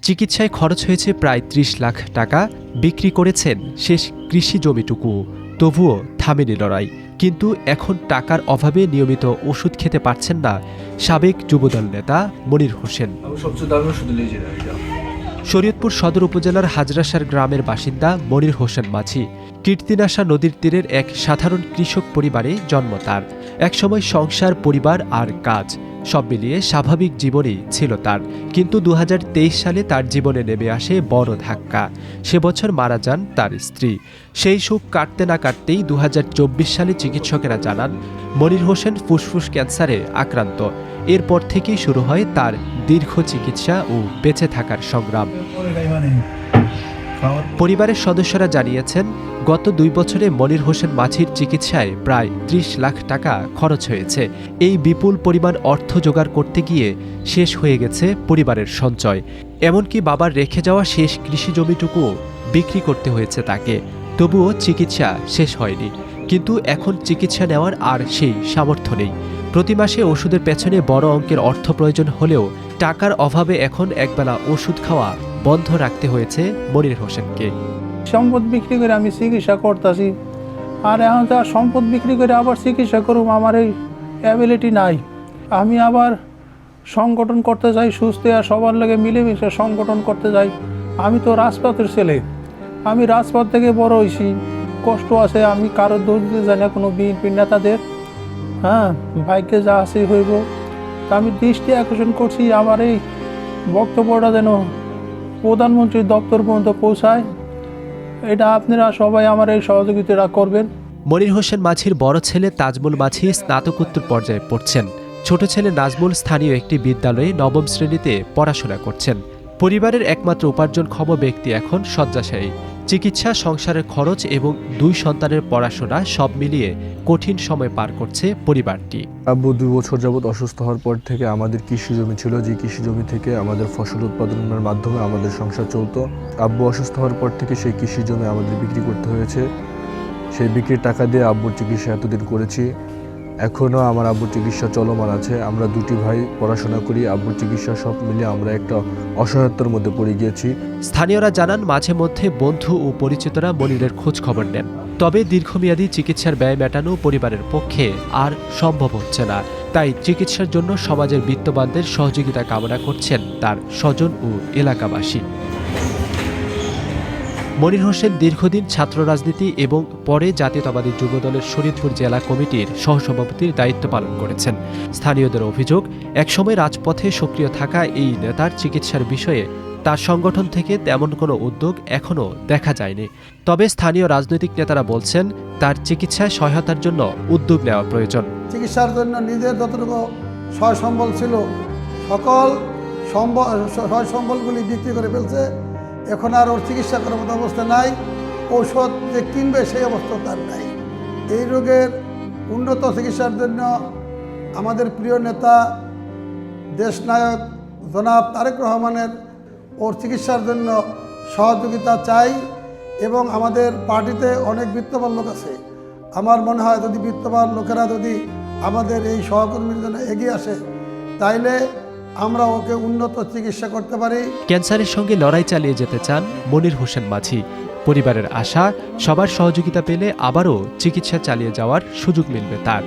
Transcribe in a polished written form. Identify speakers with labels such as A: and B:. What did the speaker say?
A: চিকিৎসায় খরচ হয়েছে প্রায় ৩০ লাখ টাকা। বিক্রি করেছেন শেষ কৃষি জমিটুকু, তবুও থামেনি লড়াই। কিন্তু এখন টাকার অভাবে নিয়মিত ওষুধ খেতে পারছেন না সাবেক যুবদল নেতা মনির হোসেন। শরীয়তপুর সদর উপজেলার হাজরাসার গ্রামের বাসিন্দা মনির হোসেন মাঝি। কীর্তিনাশা নদীর তীরের এক সাধারণ কৃষক পরিবারে জন্ম তার। একসময় সংসার, পরিবার আর কাজ সব মিলিয়ে স্বাভাবিক জীবনই ছিল তার। কিন্তু ২০২৩ সালে তার জীবনে নেমে আসে বড় ধাক্কা। সে বছর মারা যান তার স্ত্রী। সেই সুখ কাটতে না কাটতেই ২০২৪ সালে চিকিৎসকেরা জানান মনির হোসেন ফুসফুস ক্যান্সারে আক্রান্ত। এরপর থেকেই শুরু হয় তার দীর্ঘ চিকিৎসা ও বেঁচে থাকার সংগ্রাম। পরিবারের সদস্যরা জানিয়েছেন, গত ২ বছরে মনির হোসেন মাঝির চিকিৎসায় প্রায় ৩০ লাখ টাকা খরচ হয়েছে। এই বিপুল পরিমাণ অর্থ জোগাড় করতে গিয়ে শেষ হয়ে গেছে পরিবারের সঞ্চয়। এমনকি বাবার রেখে যাওয়া শেষ কৃষি জমিটুকুও বিক্রি করতে হয়েছে তাকে। তবুও চিকিৎসা শেষ হয়নি। কিন্তু এখন চিকিৎসা নেওয়ার আর সেই সামর্থ্য নেই। প্রতি মাসে ওষুধের পেছনে বড় অঙ্কের অর্থ প্রয়োজন হলেও টাকার অভাবে এখন একবেলা ওষুধ খাওয়া বন্ধ রাখতে হয়েছে মনির হোসেনকে।
B: সম্পদ বিক্রি করে আমি চিকিৎসা করতেছি, আর এখন তো সম্পদ বিক্রি করে আবার চিকিৎসা করুম, আমার এই অ্যাবিলিটি নাই। আমি আবার সংগঠন করতে চাই, সুস্থ আর সবার লগে মিলেমিশে সংগঠন করতে চাই। আমি তো রাজপথের ছেলে, আমি রাজপথ থেকে বড় হয়েছি, কষ্ট আছে। আমি কারোর দোষ দিতে জানি না, কোনো বিএনপি নেতাদের। ভাগ্যে যা আছে হইব। তা আমি দৃষ্টি আকর্ষণ করছি আমার এই বক্তব্যটা যেন প্রধানমন্ত্রীর দপ্তর পর্যন্ত পৌঁছায়। এটা আপনারা সবাই আমার এই সহযোগিতা করবেন।
A: মনির হোসেন মাঝির বড় ছেলে তাজমুল মাঝি স্নাতকোত্তর পর্যায়ে পড়ছেন। ছোট ছেলে নাজমুল স্থানীয় একটি বিদ্যালয়ে ৯ম শ্রেণীতে পড়াশোনা করছেন। পরিবারের একমাত্র উপার্জনক্ষম ব্যক্তি এখন শয্যাশায়ী। চিকিৎসা, সংসারের খরচ এবং ২ সন্তানের পড়াশোনা সব মিলিয়ে কঠিন সময় পার করছে পরিবারটি।
C: আব্বু ২ বছর যাবৎ অসুস্থ হওয়ার পর থেকে আমাদের কৃষি জমি ছিল, যে কৃষি জমি থেকে আমাদের ফসল উৎপাদনের মাধ্যমে আমাদের সংসার চলতো। আব্বু অসুস্থ হওয়ার পর থেকে সেই কৃষি জমি আমাদের বিক্রি করতে হয়েছে। সেই বিক্রির টাকা দিয়ে আব্বুর চিকিৎসা এতদিন করেছি। এখনও আমার আব্বুর চিকিৎসা চলমান আছে। আমরা 2টি ভাই পড়াশোনা করি। আব্বুর চিকিৎসা সব মিলিয়ে আমরা একটা অসহায়তার মধ্যে পড়ে গিয়েছি।
A: স্থানীয়রা জানান, মাঝে মধ্যে বন্ধু ও পরিচিতরা মনিরের খোঁজ খবর নেন। তবে দীর্ঘমেয়াদী চিকিৎসার ব্যয় মেটানো পরিবারের পক্ষে আর সম্ভব হচ্ছে না। তাই চিকিৎসার জন্য সমাজের বিত্তবানদের সহযোগিতা কামনা করছেন তার স্বজন ও এলাকাবাসী। মনির হোসেন দীর্ঘদিন ছাত্র রাজনীতি এবং পরে জাতীয়তাবাদী যুবদলের শরীয়তপুর জেলা কমিটির সহসভাপতির দায়িত্ব পালন করেছেন। স্থানীয়দের অভিযোগ, একসময় রাজপথে সক্রিয় থাকা এই নেতার চিকিৎসার বিষয়ে তার সংগঠন থেকে তেমন কোনো উদ্যোগ এখনও দেখা যায়নি। তবে স্থানীয় রাজনৈতিক নেতারা বলছেন, তার চিকিৎসায় সহায়তার জন্য উদ্যোগ নেওয়া প্রয়োজন।
D: চিকিৎসার জন্য নিজের যতটুকু সয় সম্বল ছিল সকল সয় সম্বলগুলি বিক্রি করে ফেলছে। এখন আর ওর চিকিৎসা করার মতো অবস্থা নাই। ঔষধ যে কিনবে সেই অবস্থা তার নাই। এই রোগের উন্নত চিকিৎসার জন্য আমাদের প্রিয় নেতা দেশনায়ক জনাব তারেক রহমানের ওর চিকিৎসার জন্য সহযোগিতা চাই। এবং আমাদের পার্টিতে অনেক বিত্তবান লোক আছে। আমার মনে হয় যদি বিত্তবান লোকেরা যদি আমাদের এই সহকর্মীর জন্য এগিয়ে আসে, তাইলে আমরা ওকে উন্নত চিকিৎসা করতে পারি।
A: ক্যান্সারের সঙ্গে লড়াই চালিয়ে যেতে চান মনির হোসেন মাঝি। পরিবারের আশা, সবার সহযোগিতা পেলে আবারও চিকিৎসা চালিয়ে যাওয়ার সুযোগ মিলবে তার।